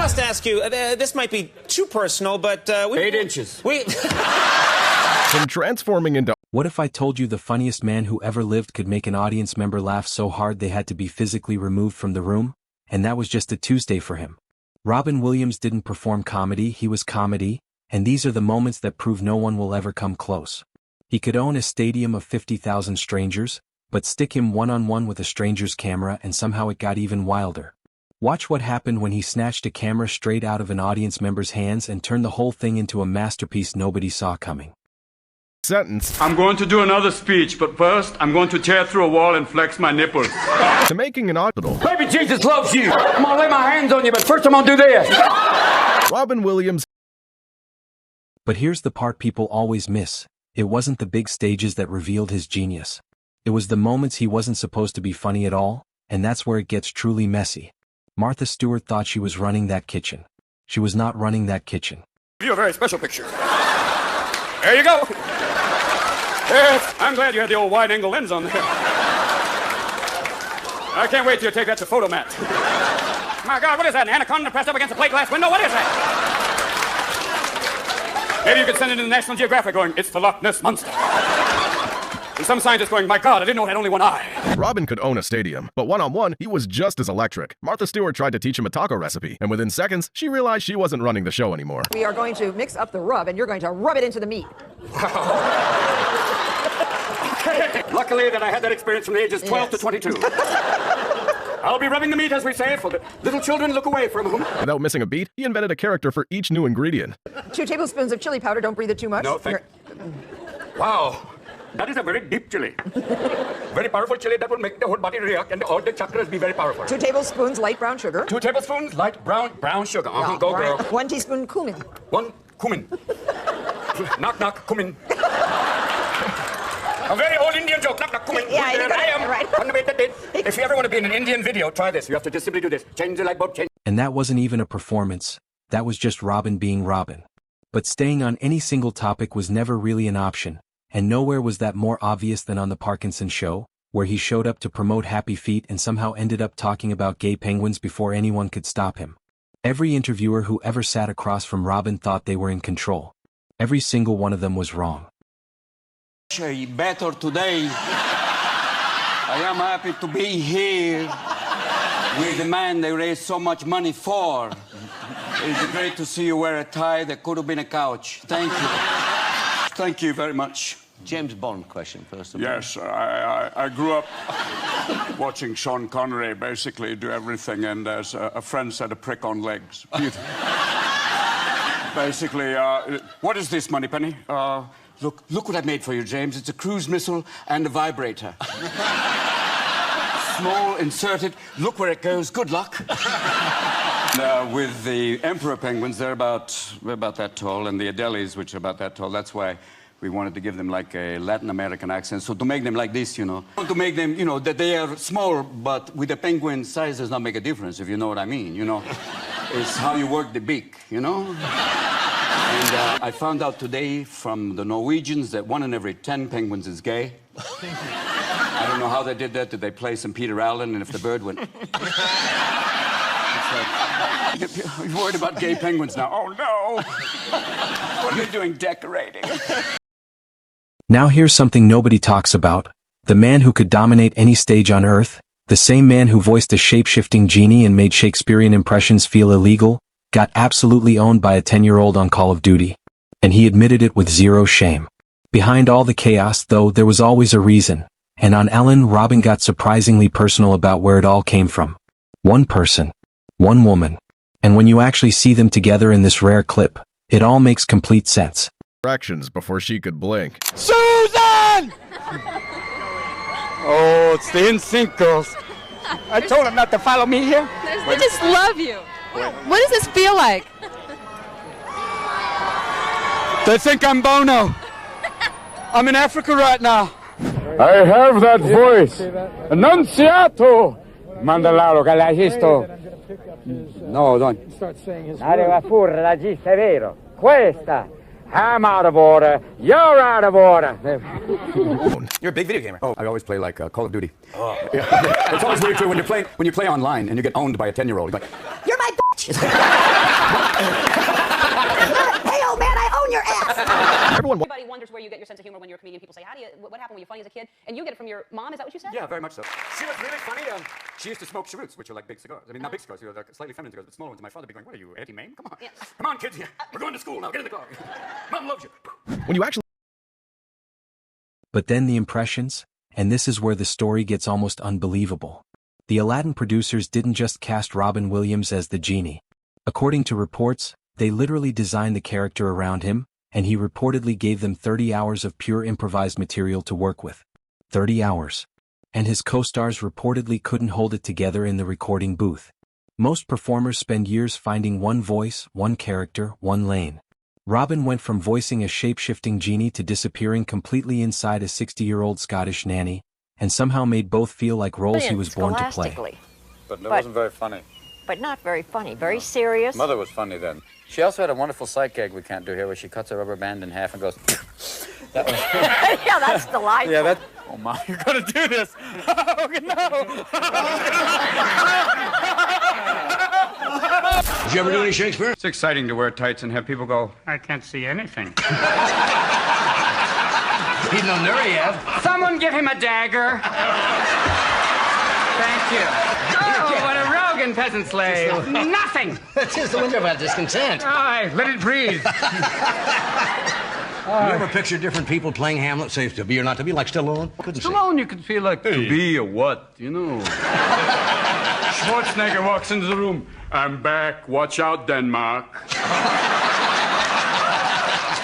must ask you, this might be too personal, but 8 inches. From transforming into... What if I told you the funniest man who ever lived could make an audience member laugh so hard they had to be physically removed from the room? And that was just a Tuesday for him. Robin Williams didn't perform comedy, he was comedy, and these are the moments that prove no one will ever come close. He could own a stadium of 50,000 strangers, but stick him one-on-one with a stranger's camera and somehow it got even wilder. Watch what happened when he snatched a camera straight out of an audience member's hands and turned the whole thing into a masterpiece nobody saw coming. Sentence. I'm going to do another speech, but first I'm going to tear through a wall and flex my nipples. To making an audible. Baby Jesus loves you. I'm gonna lay my hands on you, but first I'm gonna do this. Robin Williams. But here's the part people always miss. It wasn't the big stages that revealed his genius. It was the moments he wasn't supposed to be funny at all, and that's where it gets truly messy. Martha Stewart thought she was running that kitchen. She was not running that kitchen. Give you a very special picture. There you go. Yes, I'm glad you had the old wide-angle lens on there. I can't wait till you take that to Photomat. My God, what is that, an anaconda pressed up against a plate glass window? What is that? Maybe you could send it to the National Geographic going, it's the Loch Ness Monster. And some scientist going, my God, I didn't know it had only one eye. Robin could own a stadium, but one-on-one, he was just as electric. Martha Stewart tried to teach him a taco recipe, and within seconds, she realized she wasn't running the show anymore. We are going to mix up the rub, and you're going to rub it into the meat. Luckily that I had that experience from the ages 12 to 22. I'll be rubbing the meat, as we say, for the little children look away from them. Without missing a beat, he invented a character for each new ingredient. 2 tablespoons of chili powder. Don't breathe it too much. No, Wow. That is a very deep chili. Very powerful chili that will make the whole body react and all the chakras be very powerful. 2 tablespoons light brown sugar. 2 tablespoons light brown sugar. Yeah, Go, girl. 1 teaspoon cumin. 1 cumin. Knock, knock, cumin. A very old Indian joke. Knock, knock, cumin. Yeah, There I am. right. If you ever want to be in an Indian video, try this. You have to just simply do this. Change the light bulb, change. And that wasn't even a performance. That was just Robin being Robin. But staying on any single topic was never really an option. And nowhere was that more obvious than on the Parkinson Show, where he showed up to promote Happy Feet and somehow ended up talking about gay penguins before anyone could stop him. Every interviewer who ever sat across from Robin thought they were in control. Every single one of them was wrong. Better today. I am happy to be here with the man they raised so much money for. It's great to see you wear a tie that could have been a couch. Thank you. Thank you very much. James Bond question, first of all. Yes, I grew up watching Sean Connery basically do everything, and as a friend said, a prick on legs. Basically, what is this, Moneypenny? Look what I made for you, James. It's a cruise missile and a vibrator. Small, inserted. Look where it goes. Good luck. With the emperor penguins, they're about that tall, and the Adeles, which are about that tall. That's why we wanted to give them like a Latin American accent. So to make them like this, you know. To make them, you know, that they are small, but with the penguin size does not make a difference, if you know what I mean, you know. It's how you work the beak, you know. And I found out today from the Norwegians that 1 in every 10 penguins is gay. I don't know how they did that. Did they play some Peter Allen, and if the bird went... You're worried about gay penguins now. Oh, no. What are they doing decorating? Now here's something nobody talks about. The man who could dominate any stage on Earth, the same man who voiced a shape-shifting genie and made Shakespearean impressions feel illegal, got absolutely owned by a 10-year-old on Call of Duty. And he admitted it with zero shame. Behind all the chaos, though, there was always a reason. And on Ellen, Robin got surprisingly personal about where it all came from. One person. One woman. And when you actually see them together in this rare clip, it all makes complete sense. Fractions before she could blink. Susan! Oh, it's the NSYNC girls. I told them not to follow me here. They just love you. What does this feel like? They think I'm Bono. I'm in Africa right now. I have that voice. Annunziato. Mandalaro Galagisto. No, don't. Arriva furra, la gista, è vero. Questa. I'm out of order. You're out of order. You're a big video gamer. Oh, I always play like Call of Duty. Oh. Yeah. It's always weird too when you play online and you get owned by a 10-year-old. You're like, you're my bitch. Everyone Everybody wonders where you get your sense of humor when you're a comedian. People say, what happened when you were funny as a kid? And you get it from your mom, is that what you said? Yeah, very much so. She was really funny. She used to smoke cheroots, which are like big cigars. I mean, not big cigars, they're like slightly feminine cigars, but smaller ones. My father would be going, what are you, Auntie Mame? Come on. Yeah. Come on, kids. We're going to school now. Get in the car. Mom loves you. when you actually But then the impressions, and this is where the story gets almost unbelievable. The Aladdin producers didn't just cast Robin Williams as the genie. According to reports, they literally designed the character around him, and he reportedly gave them 30 hours of pure improvised material to work with. 30 hours. And his co-stars reportedly couldn't hold it together in the recording booth. Most performers spend years finding one voice, one character, one lane. Robin went from voicing a shape-shifting genie to disappearing completely inside a 60-year-old Scottish nanny, and somehow made both feel like roles he was born to play. But it wasn't very funny. But not very funny, very serious. Mother was funny then. She also had a wonderful sight gag we can't do here where she cuts a rubber band in half and goes, that was... Yeah, that's delightful. Yeah, that... Oh, Mom, you're going to do this. Oh, no. Did you ever do any Shakespeare? It's exciting to wear tights and have people go, I can't see anything. He's no Nureyev. Someone give him a dagger. Thank you. Oh, what a Rogan peasant slave. Nothing. That's just the window about discontent. Aye, let it breathe. You ever picture different people playing Hamlet, say to be or not to be, like Stallone? Couldn't see. Stallone, you could feel like to be or what, you know. Schwarzenegger walks into the room. I'm back. Watch out, Denmark.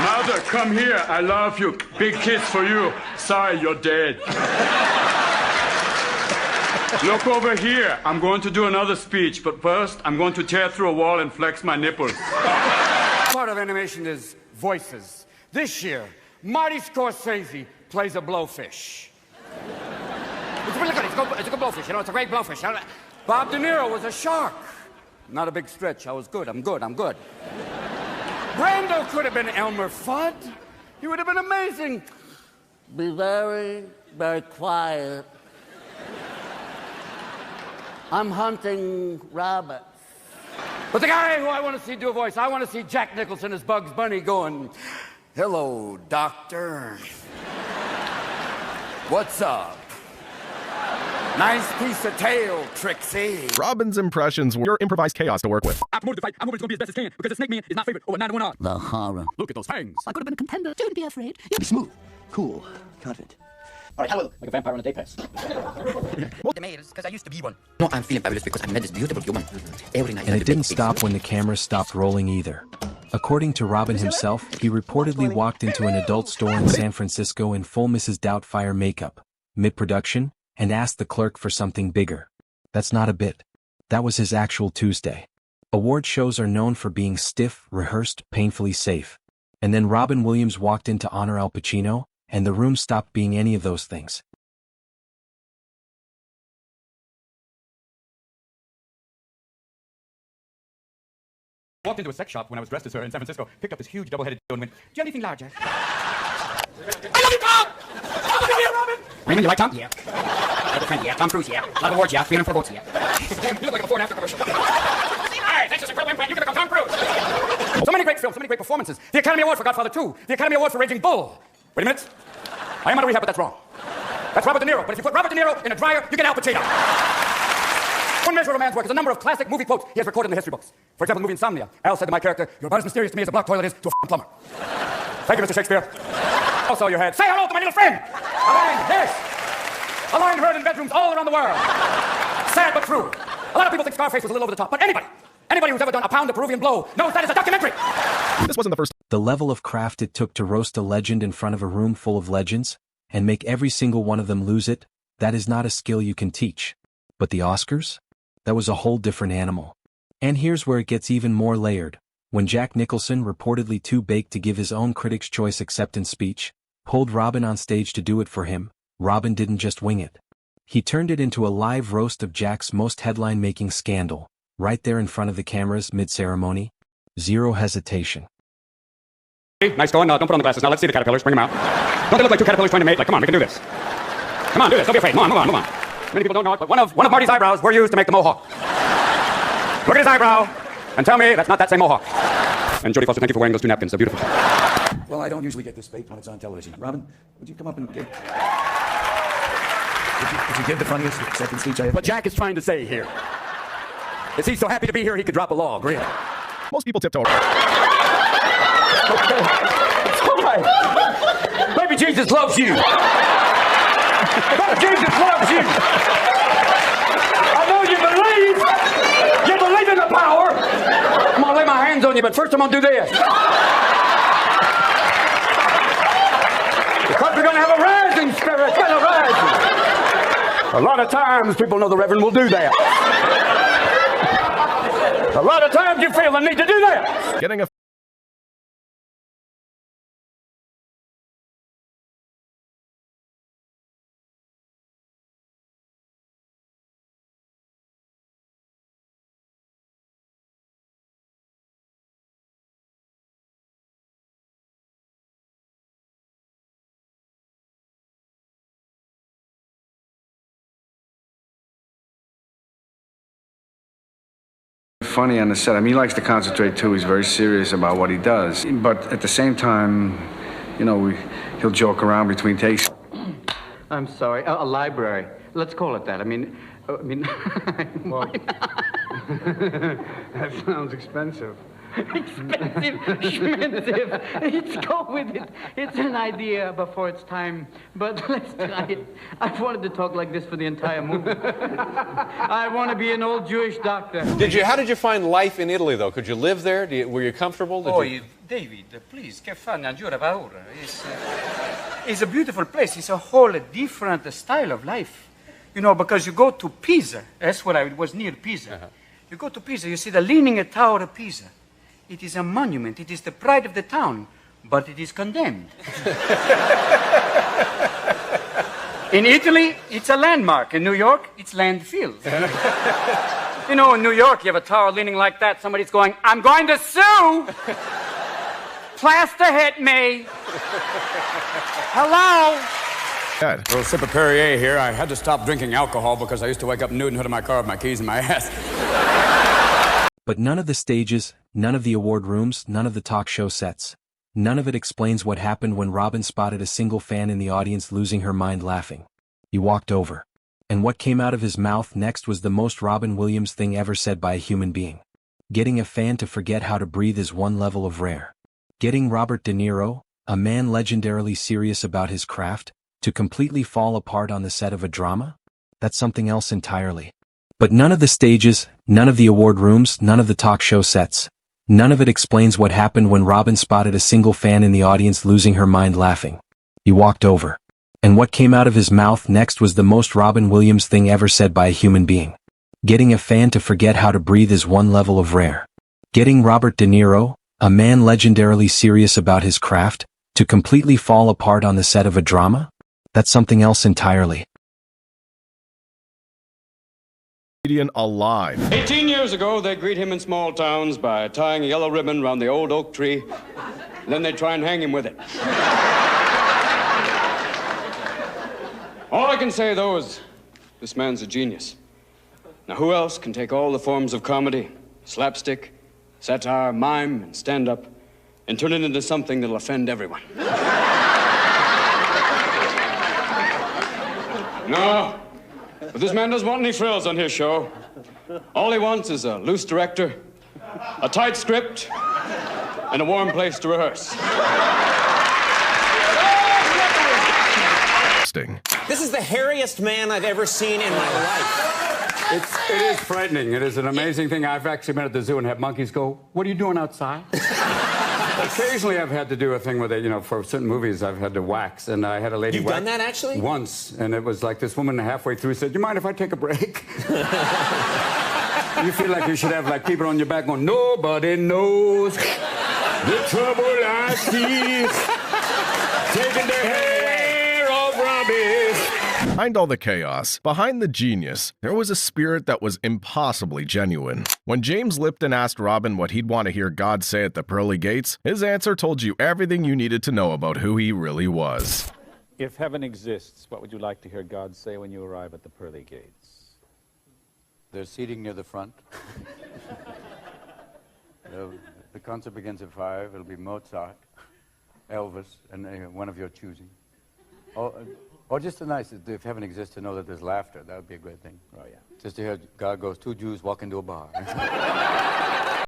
Mother, come here. I love you. Big kiss for you. Sorry, you're dead. Look over here. I'm going to do another speech, but first, I'm going to tear through a wall and flex my nipples. Part of animation is voices. This year, Marty Scorsese plays a blowfish. It's really good. It's a good blowfish. You know, it's a great blowfish. Bob De Niro was a shark. Not a big stretch. I was good. I'm good. Brando could have been Elmer Fudd. He would have been amazing. Be very, very quiet. I'm hunting rabbits. But the guy who I want to see do a voice, I want to see Jack Nicholson as Bugs Bunny going, hello, doctor. What's up? Nice piece of tail, Trixie. Robin's impressions were pure improvised chaos to work with. I promoted the fight. I'm hoping it's going to be as best as can because the snake man is not favored over 9 to 1 odds. The horror. Look at those fangs. I could have been a contender. Don't be afraid. You'll be smooth, cool, confident. All right, how will like a vampire on a day pass. The males, because I used to be one. No, I'm feeling fabulous because I met this beautiful human. Every night. And it didn't stop when the camera stopped rolling either. According to Robin himself, he reportedly walked into an adult store in San Francisco in full Mrs. Doubtfire makeup, mid-production, and asked the clerk for something bigger. That's not a bit. That was his actual Tuesday. Award shows are known for being stiff, rehearsed, painfully safe. And then Robin Williams walked in to honor Al Pacino, and the room stopped being any of those things. Walked into a sex shop when I was dressed as her in San Francisco, picked up this huge double-headed dildo and went, do you have anything larger? I love you, Tom! I love you, Robin! Raymond, you like Tom? Yeah. Friend, yeah. Tom Cruise, yeah. A lot of awards, yeah. 300 for votes, yeah. You look like a before and after commercial. Alright, thanks for incredible implant. You can become Tom Cruise. So many great films, so many great performances. The Academy Award for Godfather 2. The Academy Award for Raging Bull. Wait a minute. I am out of rehab, but that's wrong. That's Robert De Niro. But if you put Robert De Niro in a dryer, you get Al Pacino. One measure of a man's work is a number of classic movie quotes he has recorded in the history books. For example, the movie Insomnia. Al said to my character, you're about as mysterious to me as a block toilet is to a plumber. Thank you, Mr. Shakespeare. Also your head. Say hello to my little friend. A line, yes. A line heard in bedrooms all around the world. Sad but true. A lot of people think Scarface was a little over the top, but anybody who's ever done A Pound of Peruvian Blow knows that is a documentary. This wasn't the first. The level of craft it took to roast a legend in front of a room full of legends, and make every single one of them lose it, that is not a skill you can teach. But the Oscars? That was a whole different animal. And here's where it gets even more layered. When Jack Nicholson, reportedly too baked to give his own Critics' Choice acceptance speech, pulled Robin on stage to do it for him, Robin didn't just wing it. He turned it into a live roast of Jack's most headline-making scandal, right there in front of the cameras mid-ceremony. Zero hesitation. Nice going. Don't put on the glasses. Now let's see the caterpillars. Bring them out. Don't they look like two caterpillars trying to mate? Like, come on, we can do this. Come on, do this. Don't be afraid. Move on. Many people don't know it, but one of Marty's eyebrows were used to make the mohawk. Look at his eyebrow and tell me that's not that same mohawk. And Jodie Foster, thank you for wearing those 2 napkins. They're beautiful. Well, I don't usually get this bait when it's on television. Robin, would you come up and give... Would you give the funniest second speech I ever... What Jack is trying to say here is he's so happy to be here he could drop a log, really. Most people tiptoe. Okay. It's all right. Maybe Jesus loves you. Maybe Jesus loves you. I know you believe. You believe in the power. I'm going to lay my hands on you, but first I'm going to do this. Because we're going to have a rising spirit. It's going to rise. A lot of times people know the Reverend will do that. A lot of times you feel the need to do that. Getting a funny on the set. I mean, he likes to concentrate too. He's very serious about what he does. But at the same time, you know, he'll joke around between takes. I'm sorry, a library. Let's call it that. I mean, Well, that sounds expensive. expensive, expensive. Let's go with it. It's an idea before it's time, but let's try it. I've wanted to talk like this for the entire movie. I want to be an old Jewish doctor. How did you find life in Italy, though? Could you live there? Were you comfortable? David, please, che fa? Non giura paura. It's a beautiful place. It's a whole different style of life. You know, because you go to Pisa. That's what I was near Pisa. Uh-huh. You go to Pisa, you see the Leaning Tower of Pisa. It is a monument. It is the pride of the town, but it is condemned. In Italy, it's a landmark. In New York, it's landfill. You know, in New York, you have a tower leaning like that. Somebody's going, I'm going to sue. Plaster hit me. Hello? Ed. A little sip of Perrier here. I had to stop drinking alcohol because I used to wake up nude in the hood of my car with my keys in my ass. But none of the stages, none of the award rooms, none of the talk show sets. None of it explains what happened when Robin spotted a single fan in the audience losing her mind laughing. He walked over. And what came out of his mouth next was the most Robin Williams thing ever said by a human being. Getting a fan to forget how to breathe is one level of rare. Getting Robert De Niro, a man legendarily serious about his craft, to completely fall apart on the set of a drama? That's something else entirely. But none of the stages, none of the award rooms, none of the talk show sets. None of it explains what happened when Robin spotted a single fan in the audience losing her mind laughing. He walked over. And what came out of his mouth next was the most Robin Williams thing ever said by a human being. Getting a fan to forget how to breathe is one level of rare. Getting Robert De Niro, a man legendarily serious about his craft, to completely fall apart on the set of a drama? That's something else entirely. Alive. 18 years ago, they greet him in small towns by tying a yellow ribbon around the old oak tree. Then they try and hang him with it. All I can say, though, is this man's a genius. Now, who else can take all the forms of comedy, slapstick, satire, mime, and stand-up, and turn it into something that'll offend everyone? No. But this man doesn't want any frills on his show. All he wants is a loose director, a tight script, and a warm place to rehearse. This is the hairiest man I've ever seen in my life. It is frightening. It is an amazing thing. I've actually been at the zoo and had monkeys go, what are you doing outside? Occasionally I've had to do a thing with it, you know, for certain movies I've had to wax, and I had a lady You've done that, actually? Once, and it was like this woman halfway through said, do you mind if I take a break? You feel like you should have like people on your back going, nobody knows the trouble I see, taking the hair of rubbish. Behind all the chaos, behind the genius, there was a spirit that was impossibly genuine. When James Lipton asked Robin what he'd want to hear God say at the pearly gates, his answer told you everything you needed to know about who he really was. If heaven exists, what would you like to hear God say when you arrive at the pearly gates? There's seating near the front. The concert begins at 5. It'll be Mozart. Elvis, and one of your choosing. Or just the nice, if heaven exists, to know that there's laughter. That would be a great thing. Oh, yeah. Just to hear God goes, 2 Jews walk into a bar.